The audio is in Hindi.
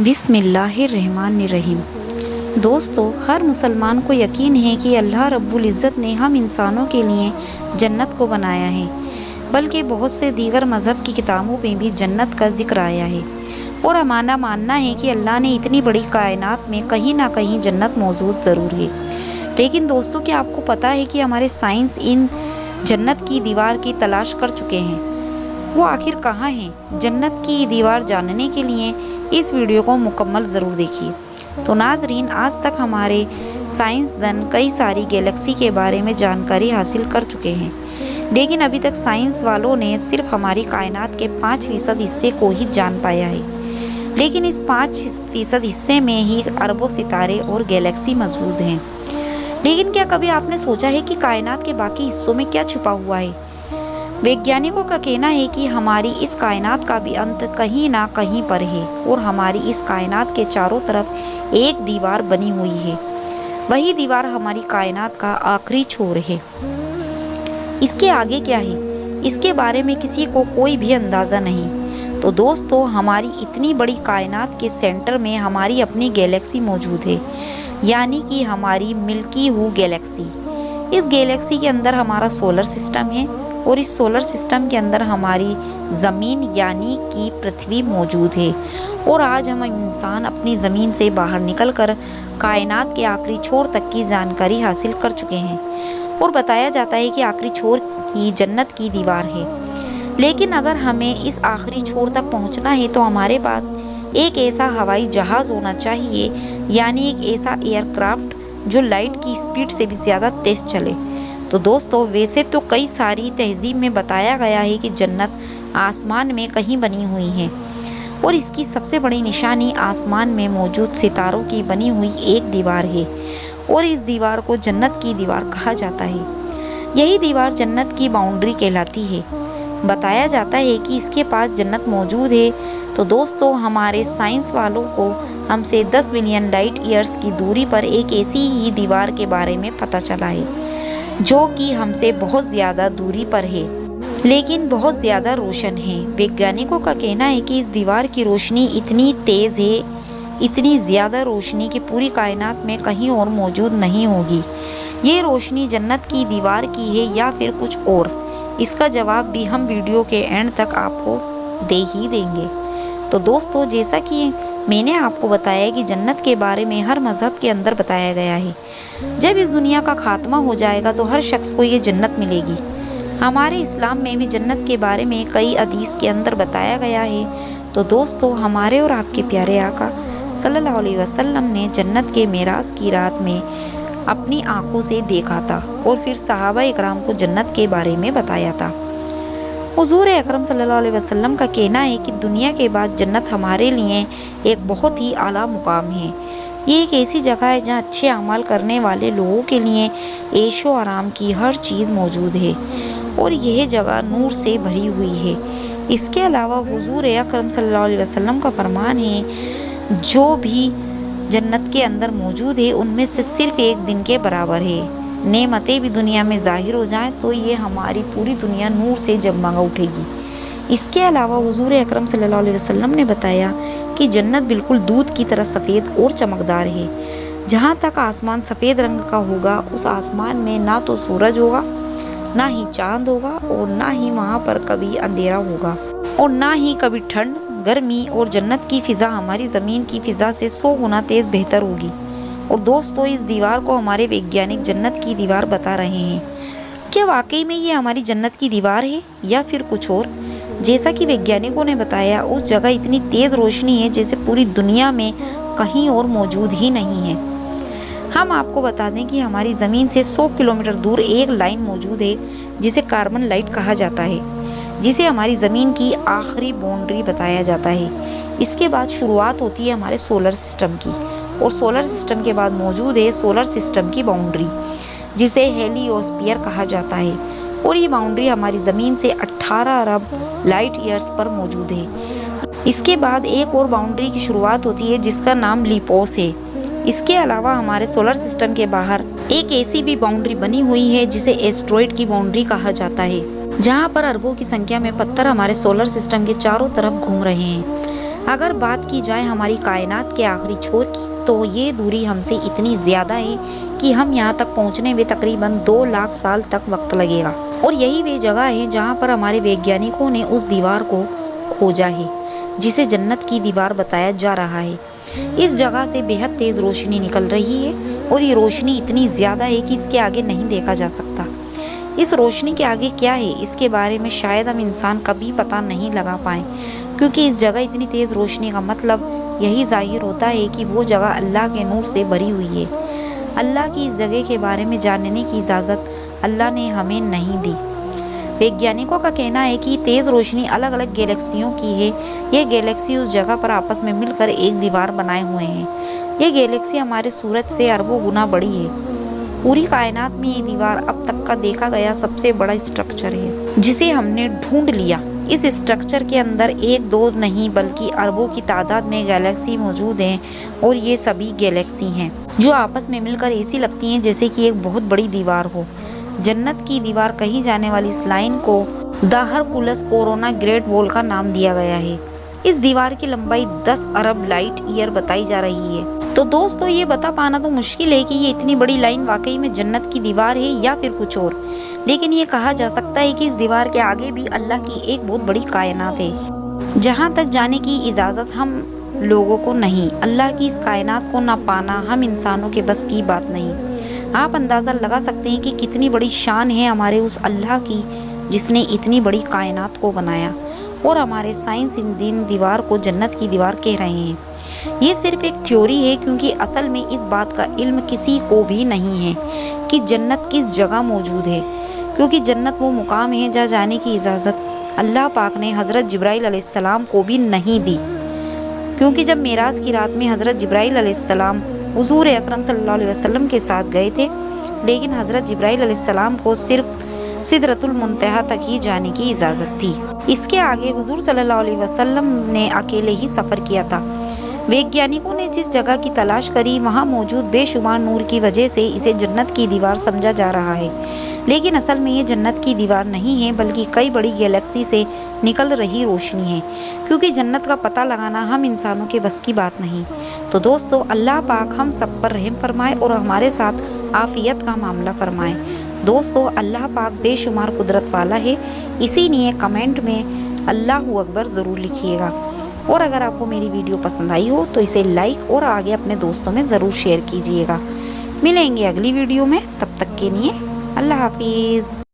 बिस्मिल्लाहिर्रहमानिर्रहीम। दोस्तों, हर मुसलमान को यकीन है कि अल्लाह रब्बुल इज़्ज़त ने हम इंसानों के लिए जन्नत को बनाया है, बल्कि बहुत से दीगर मज़हब की किताबों में भी जन्नत का ज़िक्र आया है। और हमारा मानना है कि अल्लाह ने इतनी बड़ी कायनात में कहीं ना कहीं जन्नत मौजूद ज़रूर है। लेकिन दोस्तों, क्या आपको पता है कि हमारे साइंस इन जन्नत की दीवार की तलाश कर चुके हैं? वो आखिर कहाँ है? जन्नत की दीवार जानने के लिए इस वीडियो को मुकम्मल ज़रूर देखिए। तो नाजरीन, आज तक हमारे साइंसदान कई सारी गैलेक्सी के बारे में जानकारी हासिल कर चुके हैं, लेकिन अभी तक साइंस वालों ने सिर्फ हमारी कायनात के 5% हिस्से को ही जान पाया है। लेकिन इस 5% हिस्से में ही अरबों सितारे और गैलेक्सी मौजूद हैं। लेकिन क्या कभी आपने सोचा है कि कायनात के बाकी हिस्सों में क्या छुपा हुआ है? वैज्ञानिकों का कहना है कि हमारी इस कायनात का भी अंत कहीं ना कहीं पर है और हमारी इस कायनात के चारों तरफ एक दीवार बनी हुई है। वही दीवार हमारी कायनात का आखिरी छोर है। इसके आगे क्या है, इसके बारे में किसी को कोई भी अंदाज़ा नहीं। तो दोस्तों, हमारी इतनी बड़ी कायनात के सेंटर में हमारी अपनी गैलेक्सी मौजूद है, यानी कि हमारी मिल्की वे गैलेक्सी। इस गैलेक्सी के अंदर हमारा सोलर सिस्टम है और इस सोलर सिस्टम के अंदर हमारी ज़मीन यानी कि पृथ्वी मौजूद है। और आज हम इंसान अपनी ज़मीन से बाहर निकलकर कायनात के आखिरी छोर तक की जानकारी हासिल कर चुके हैं और बताया जाता है कि आखिरी छोर ही जन्नत की दीवार है। लेकिन अगर हमें इस आखिरी छोर तक पहुंचना है तो हमारे पास एक ऐसा हवाई जहाज़ होना चाहिए, यानी एक ऐसा एयरक्राफ्ट जो लाइट की स्पीड से भी ज़्यादा तेज़ चले। तो दोस्तों, वैसे तो कई सारी तहजीब में बताया गया है कि जन्नत आसमान में कहीं बनी हुई है और इसकी सबसे बड़ी निशानी आसमान में मौजूद सितारों की बनी हुई एक दीवार है और इस दीवार को जन्नत की दीवार कहा जाता है। यही दीवार जन्नत की बाउंड्री कहलाती है। बताया जाता है कि इसके पास जन्नत मौजूद है। तो दोस्तों, हमारे साइंस वालों को हमसे 10 बिलियन लाइट ईयर्स की दूरी पर एक ऐसी ही दीवार के बारे में पता चला है, जो कि हमसे बहुत ज़्यादा दूरी पर है, लेकिन बहुत ज़्यादा रोशन है। वैज्ञानिकों का कहना है कि इस दीवार की रोशनी इतनी तेज़ है, इतनी ज़्यादा रोशनी कि पूरी कायनात में कहीं और मौजूद नहीं होगी। ये रोशनी जन्नत की दीवार की है या फिर कुछ और, इसका जवाब भी हम वीडियो के एंड तक आपको दे ही देंगे। तो दोस्तों, जैसा कि मैंने आपको बताया कि जन्नत के बारे में हर मज़हब के अंदर बताया गया है। जब इस दुनिया का खात्मा हो जाएगा तो हर शख्स को ये जन्नत मिलेगी। हमारे इस्लाम में भी जन्नत के बारे में कई हदीस के अंदर बताया गया है। तो दोस्तों, हमारे और आपके प्यारे आका सल्लल्लाहु अलैहि वसल्लम ने जन्नत के मेराज की रात में अपनी आंखों से देखा था और फिर सहाबा इकराम को जन्नत के बारे में बताया था। हुजूर अकरम सल्लल्लाहु अलैहि वसल्लम का कहना है कि दुनिया के बाद जन्नत हमारे लिए एक बहुत ही आला मुकाम है। ये एक ऐसी जगह है जहाँ अच्छे अमाल करने वाले लोगों के लिए ऐशो आराम की हर चीज़ मौजूद है और यह जगह नूर से भरी हुई है। इसके अलावा हुजूर अकरम सल्लल्लाहु अलैहि वसल्लम का फरमान है, जो भी जन्नत के अंदर मौजूद है उनमें से सिर्फ एक दिन के बराबर है। नेमतें भी दुनिया में ज़ाहिर हो जाएं तो ये हमारी पूरी दुनिया नूर से जगमगा उठेगी। इसके अलावा हुजूर अकरम सल्लल्लाहु अलैहि वसल्लम ने बताया कि जन्नत बिल्कुल दूध की तरह सफ़ेद और चमकदार है। जहाँ तक आसमान सफ़ेद रंग का होगा, उस आसमान में ना तो सूरज होगा, ना ही चांद होगा और ना ही वहाँ पर कभी अंधेरा होगा और ना ही कभी ठंड गर्मी। और जन्नत की फ़िज़ा हमारी ज़मीन की फ़िज़ा से 100 गुना तेज़ बेहतर होगी। और दोस्तों, इस दीवार को हमारे वैज्ञानिक जन्नत की दीवार बता रहे हैं। क्या वाकई में ये हमारी जन्नत की दीवार है या फिर कुछ और? जैसा कि वैज्ञानिकों ने बताया, उस जगह इतनी तेज़ रोशनी है जैसे पूरी दुनिया में कहीं और मौजूद ही नहीं है। हम आपको बता दें कि हमारी ज़मीन से 100 किलोमीटर दूर एक लाइन मौजूद है जिसे कार्बन लाइट कहा जाता है, जिसे हमारी ज़मीन की आखिरी बाउंड्री बताया जाता है। इसके बाद शुरुआत होती है हमारे सोलर सिस्टम की और सोलर सिस्टम के बाद मौजूद है सोलर सिस्टम की बाउंड्री, जिसे हेलियोस्फीयर कहा जाता है। और ये बाउंड्री हमारी ज़मीन से 18 अरब लाइट ईयर्स पर मौजूद है। इसके बाद एक और बाउंड्री की शुरुआत होती है जिसका नाम लिपोस है। इसके अलावा हमारे सोलर सिस्टम के बाहर एक ऐसी भी बाउंड्री बनी हुई है जिसे एस्ट्रॉइड की बाउंड्री कहा जाता है, जहाँ पर अरबों की संख्या में पत्थर हमारे सोलर सिस्टम के चारों तरफ घूम रहे हैं। अगर बात की जाए हमारी कायनात के आखिरी छोर की, तो ये दूरी हमसे इतनी ज़्यादा है कि हम यहाँ तक पहुँचने में तकरीबन 2 लाख साल तक वक्त लगेगा। और यही वे जगह है जहाँ पर हमारे वैज्ञानिकों ने उस दीवार को खोजा है, जिसे जन्नत की दीवार बताया जा रहा है। इस जगह से बेहद तेज़ रोशनी निकल रही है और ये रोशनी इतनी ज़्यादा है कि इसके आगे नहीं देखा जा सकता। इस रोशनी के आगे क्या है, इसके बारे में शायद हम इंसान कभी पता नहीं लगा पाए, क्योंकि इस जगह इतनी तेज़ रोशनी का मतलब यही जाहिर होता है कि वो जगह अल्लाह के नूर से भरी हुई है। अल्लाह की इस जगह के बारे में जानने की इजाज़त अल्लाह ने हमें नहीं दी। वैज्ञानिकों का कहना है कि तेज़ रोशनी अलग अलग गैलेक्सियों की है। ये गैलेक्सी उस जगह पर आपस में मिलकर एक दीवार बनाए हुए हैं। ये गैलेक्सी हमारे सूरज से अरबों गुना बड़ी है। पूरी कायनात में ये दीवार अब तक का देखा गया सबसे बड़ा स्ट्रक्चर है, जिसे हमने ढूंढ लिया। इस स्ट्रक्चर के अंदर एक दो नहीं बल्कि अरबों की तादाद में गैलेक्सी मौजूद हैं और ये सभी गैलेक्सी हैं जो आपस में मिलकर ऐसी लगती हैं जैसे कि एक बहुत बड़ी दीवार हो। जन्नत की दीवार कही जाने वाली इस लाइन को the Hercules corona great wall का नाम दिया गया है। इस दीवार की लंबाई 10 अरब लाइट ईयर बताई जा रही है। तो दोस्तों, ये बता पाना तो मुश्किल है कि ये इतनी बड़ी लाइन वाकई में जन्नत की दीवार है या फिर कुछ और, लेकिन ये कहा जा सकता है कि इस दीवार के आगे भी अल्लाह की एक बहुत बड़ी कायनात है, जहाँ तक जाने की इजाज़त हम लोगों को नहीं। अल्लाह की इस कायनात को ना पाना हम इंसानों के बस की बात नहीं। आप अंदाज़ा लगा सकते हैं कि कितनी बड़ी शान है हमारे उस अल्लाह की, जिसने इतनी बड़ी कायनात को बनाया। और हमारे साइंस इन दीवार को जन्नत की दीवार कह रहे हैं। ये सिर्फ एक थ्योरी है, क्योंकि असल में इस बात का इल्म किसी को भी नहीं है कि जन्नत किस जगह मौजूद है, क्योंकि जन्नत वो मुकाम है जहाँ जाने की इजाज़त अल्लाह पाक ने हज़रत जिब्राइल अलैहिस्सलाम को भी नहीं दी। क्योंकि जब मेराज की रात में हज़रत जिब्राइल अलैहिस्सलाम हुज़ूर अकरम सल्लल्लाहु अलैहि वसल्लम के साथ गए थे, लेकिन हज़रत जिब्राइल अलैहिस्सलाम को सिर्फ सिदरतुल मुंतहा तक ही जाने की इजाज़त थी। इसके आगे हुज़ूर सल्लल्लाहु अलैहि वसल्लम ने अकेले ही सफ़र किया था। वैज्ञानिकों ने जिस जगह की तलाश करी, वहाँ मौजूद बेशुमार नूर की वजह से इसे जन्नत की दीवार समझा जा रहा है, लेकिन असल में ये जन्नत की दीवार नहीं है, बल्कि कई बड़ी गैलेक्सी से निकल रही रोशनी है। क्योंकि जन्नत का पता लगाना हम इंसानों के बस की बात नहीं। तो दोस्तों, अल्लाह पाक हम सब पर रहम फरमाए और हमारे साथ आफियत का मामला फरमाए। दोस्तों, अल्लाह पाक बेशुमार कुदरत वाला है, इसीलिए कमेंट में अल्लाहु अकबर ज़रूर लिखिएगा। और अगर आपको मेरी वीडियो पसंद आई हो तो इसे लाइक और आगे अपने दोस्तों में ज़रूर शेयर कीजिएगा। मिलेंगे अगली वीडियो में, तब तक के लिए अल्लाह हाफिज़।